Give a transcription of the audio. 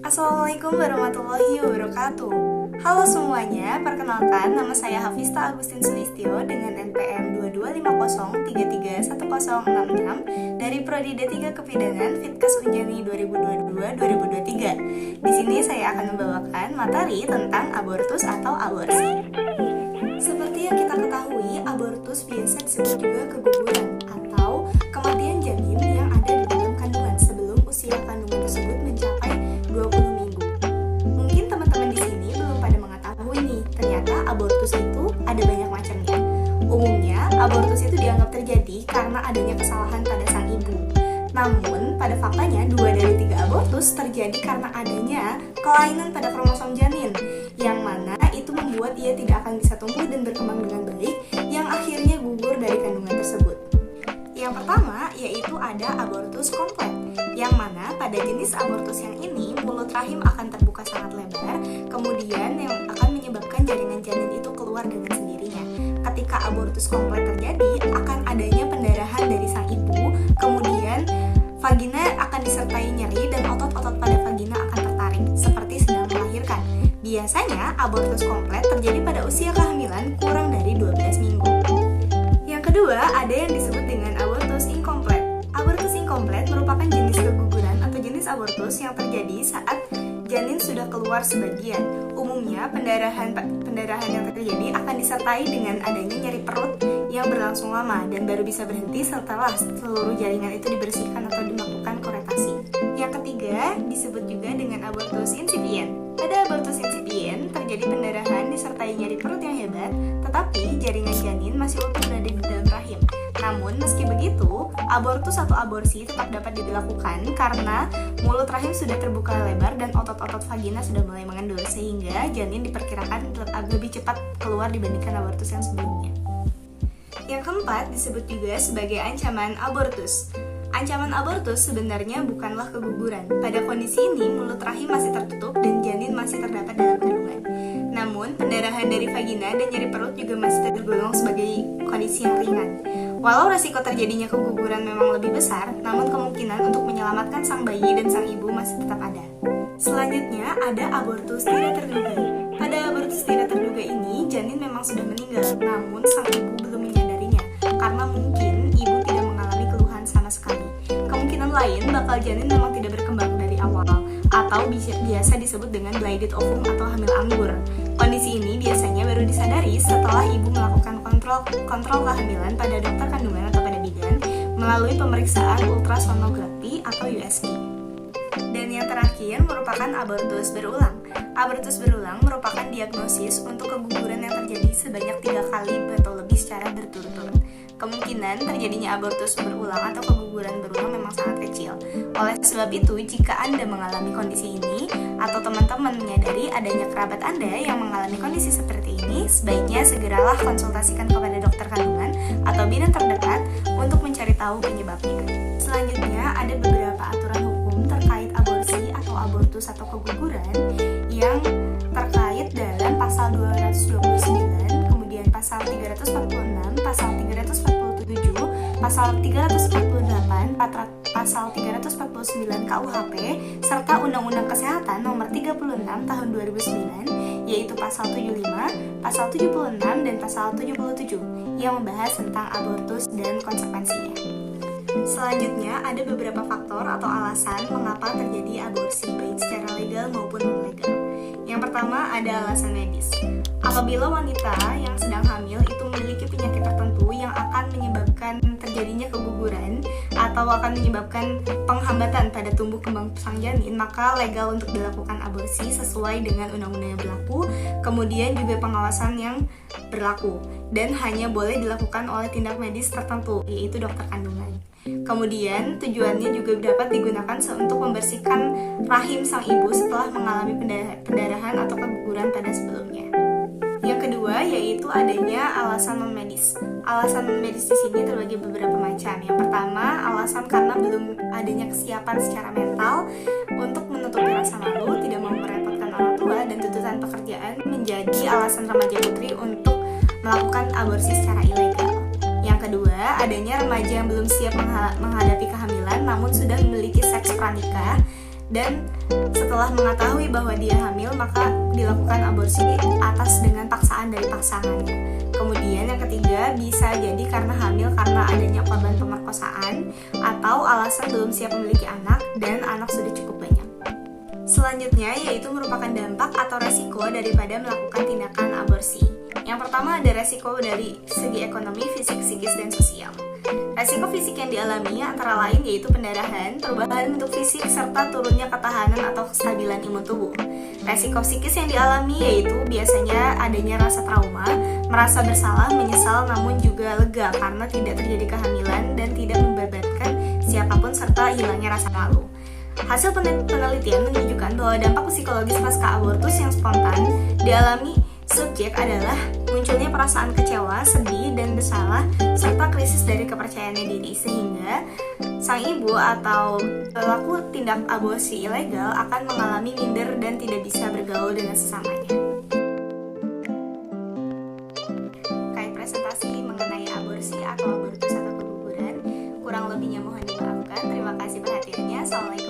Assalamualaikum warahmatullahi wabarakatuh. Halo semuanya, perkenalkan nama saya Hafista Agustin Sulistyo dengan NPM 2250331066 dari Prodi D3 Kebidanan Fitkes Unjani 2022-2023. Di sini saya akan membawakan materi tentang abortus atau aborsi. Seperti yang kita ketahui, abortus biasa disebut juga keguguran atau kematian janin yang ada di dalam kandungan sebelum usia kandungan tersebut mencapai 20 minggu. Mungkin teman-teman di sini belum pada mengetahui nih, ternyata abortus itu ada banyak macamnya. Umumnya, abortus itu dianggap terjadi karena adanya kesalahan pada sang ibu. Namun, pada faktanya 2 dari 3 abortus terjadi karena adanya kelainan pada kromosom janin, yang mana itu membuat ia tidak akan bisa tumbuh dan berkembang dengan baik, yang akhirnya gugur dari kandungan tersebut. Yang pertama, yaitu ada abortus komplet, yang mana pada jenis abortus yang ini, mulut rahim akan terbuka sangat lebar, kemudian yang akan menyebabkan jaringan janin itu keluar dengan sendirinya. Ketika abortus komplet terjadi, akan adanya pendarahan dari sang ibu, kemudian vagina akan disertai nyeri dan otot-otot pada vagina akan tertarik, seperti sedang melahirkan. Biasanya, abortus komplet terjadi pada usia kehamilan kurang dari 12 minggu. Yang kedua, ada yang disebut dengan abortus inkomplet. Abortus inkomplet merupakan jenis keguguran atau jenis abortus yang terjadi saat janin sudah keluar sebagian. Umumnya, pendarahan yang terjadi akan disertai dengan adanya nyeri perut yang berlangsung lama dan baru bisa berhenti setelah seluruh jaringan itu dibersihkan atau dilakukan kuretasi. Yang ketiga, disebut juga dengan abortus insipient. Pada abortus insipient, terjadi pendarahan disertai nyeri perut yang hebat, tetapi jaringan janin masih utuh berada di dalam rahim. Namun, meski begitu, abortus atau aborsi tetap dapat dilakukan karena mulut rahim sudah terbuka lebar dan otot-otot vagina sudah mulai mengendul, sehingga janin diperkirakan lebih cepat keluar dibandingkan abortus yang sebelumnya. Yang keempat disebut juga sebagai ancaman abortus. Ancaman abortus sebenarnya bukanlah keguguran. Pada kondisi ini, mulut rahim masih tertutup dan janin masih terdapat dalam kandungan. Namun, pendarahan dari vagina dan nyeri perut juga masih tergolong sebagai kondisi yang ringan. Walau resiko terjadinya keguguran memang lebih besar, namun kemungkinan untuk menyelamatkan sang bayi dan sang ibu masih tetap ada. Selanjutnya, ada abortus tidak terduga. Pada abortus tidak terduga ini, janin memang sudah meninggal, namun sang ibu belum menyadarinya, karena mungkin ibu tidak mengalami keluhan sama sekali. Kemungkinan lain, bakal janin memang tidak berkembang dari awal, atau biasa disebut dengan blighted ovum atau hamil anggur. Kondisi ini biasanya baru disadari setelah ibu melakukan kontrol kehamilan pada dokter kandungan atau pada bidan melalui pemeriksaan ultrasonografi atau USG. Dan yang terakhir merupakan abortus berulang. Abortus berulang merupakan diagnosis untuk keguguran yang terjadi sebanyak 3 kali atau lebih secara berturut-turut. Kemungkinan terjadinya abortus berulang atau keguguran berulang memang sangat kecil. Oleh sebab itu, jika Anda mengalami kondisi ini atau teman-teman menyadari adanya kerabat Anda yang mengalami kondisi seperti ini, sebaiknya segeralah konsultasikan kepada dokter kandungan atau bidan terdekat untuk mencari tahu penyebabnya. Selanjutnya, ada beberapa aturan hukum terkait aborsi atau abortus atau keguguran yang terkait dalam pasal 229, kemudian pasal 346, pasal 347, pasal 348, pasal 349 KUHP, serta Undang-Undang Kesehatan Nomor 36 Tahun 2009, yaitu pasal 75, pasal 76, dan pasal 77 yang membahas tentang abortus dan konsekuensinya. Selanjutnya, ada beberapa faktor atau alasan mengapa terjadi aborsi baik secara legal maupun non-legal. Yang pertama, ada alasan medis. Apabila wanita yang sedang hamil itu memiliki penyakit tertentu yang akan menyebabkan terjadinya keguguran atau akan menyebabkan penghambatan pada tumbuh kembang sang janin, maka legal untuk dilakukan aborsi sesuai dengan undang-undang yang berlaku, kemudian juga pengawasan yang berlaku, dan hanya boleh dilakukan oleh tindak medis tertentu, yaitu dokter kandungan. Kemudian tujuannya juga dapat digunakan untuk membersihkan rahim sang ibu setelah mengalami pendarahan atau keguguran pada sebelumnya. Yang kedua yaitu adanya alasan non medis. Alasan non medis di sini terbagi beberapa macam. Yang pertama, alasan karena belum adanya kesiapan secara mental untuk menutupi rasa malu, tidak mau merepotkan orang tua, dan tuntutan pekerjaan menjadi alasan remaja putri untuk melakukan aborsi secara ilegal. Yang kedua, adanya remaja yang belum siap menghadapi kehamilan namun sudah memiliki seks pranikah Dan setelah mengetahui bahwa dia hamil, maka dilakukan aborsi atas dengan paksaan dari pasangannya. Kemudian yang ketiga, bisa jadi karena hamil karena adanya korban pemerkosaan atau alasan belum siap memiliki anak dan anak sudah cukup banyak. Selanjutnya yaitu merupakan dampak atau resiko daripada melakukan tindakan aborsi. Yang pertama ada resiko dari segi ekonomi, fisik, psikis, dan sosial. Resiko fisik yang dialami antara lain yaitu pendarahan, perubahan bentuk fisik, serta turunnya ketahanan atau kestabilan imun tubuh. Resiko psikis yang dialami yaitu biasanya adanya rasa trauma, merasa bersalah, menyesal, namun juga lega karena tidak terjadi kehamilan dan tidak membebankan siapapun serta hilangnya rasa malu. Hasil penelitian menunjukkan bahwa dampak psikologis pasca abortus yang spontan dialami subjek adalah munculnya perasaan kecewa, sedih, dan bersalah, serta krisis dari kepercayaannya diri, sehingga sang ibu atau pelaku tindak aborsi ilegal akan mengalami minder dan tidak bisa bergaul dengan sesamanya. Kait presentasi mengenai aborsi atau abortus atau keguguran, kurang lebihnya mohon dimaafkan. Terima kasih perhatiannya. Assalamualaikum.